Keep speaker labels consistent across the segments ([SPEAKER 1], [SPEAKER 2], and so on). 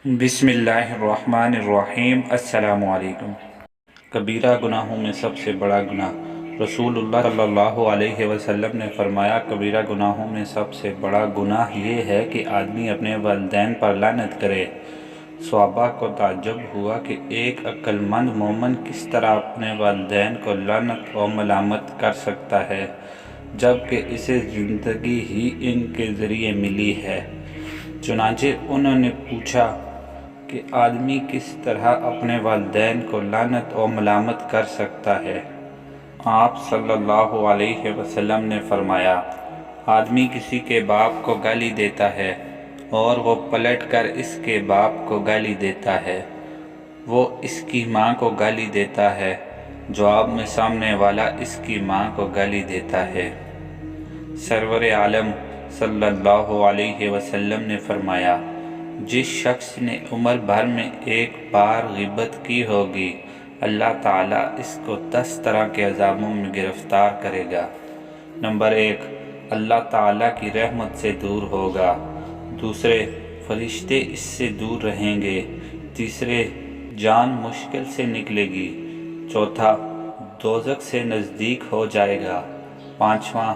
[SPEAKER 1] بسم اللہ الرحمن الرحیم۔ السلام علیکم۔ کبیرہ گناہوں میں سب سے بڑا گناہ۔ رسول اللہ صلی اللہ علیہ وسلم نے فرمایا، کبیرہ گناہوں میں سب سے بڑا گناہ یہ ہے کہ آدمی اپنے والدین پر لعنت کرے۔ صحابہ کو تعجب ہوا کہ ایک عقل مند مومن کس طرح اپنے والدین کو لعنت و ملامت کر سکتا ہے، جبکہ اسے زندگی ہی ان کے ذریعے ملی ہے۔ چنانچہ انہوں نے پوچھا کہ آدمی کس طرح اپنے والدین کو لعنت و ملامت کر سکتا ہے؟ آپ صلی اللہ علیہ وسلم نے فرمایا، آدمی کسی کے باپ کو گالی دیتا ہے اور وہ پلٹ کر اس کے باپ کو گالی دیتا ہے، وہ اس کی ماں کو گالی دیتا ہے، جواب میں سامنے والا اس کی ماں کو گالی دیتا ہے۔ سرور عالم صلی اللہ علیہ وسلم نے فرمایا، جس شخص نے عمر بھر میں ایک بار غیبت کی ہوگی، اللہ تعالیٰ اس کو 10 طرح کے عذابوں میں گرفتار کرے گا۔ نمبر 1، اللہ تعالیٰ کی رحمت سے دور ہوگا۔ دوسرے، فرشتے اس سے دور رہیں گے۔ تیسرے، جان مشکل سے نکلے گی۔ چوتھا، دوزخ سے نزدیک ہو جائے گا۔ پانچواں،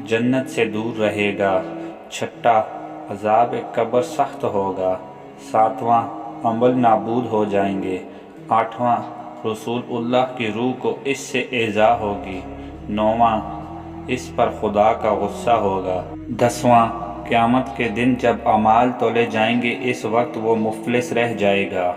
[SPEAKER 1] جنت سے دور رہے گا۔ چھٹا، عذاب قبر سخت ہوگا۔ ساتواں، عمل نابود ہو جائیں گے۔ آٹھواں، رسول اللہ کی روح کو اس سے ایذا ہوگی۔ نوواں، اس پر خدا کا غصہ ہوگا۔ 10واں، قیامت کے دن جب اعمال تولے جائیں گے اس وقت وہ مفلس رہ جائے گا۔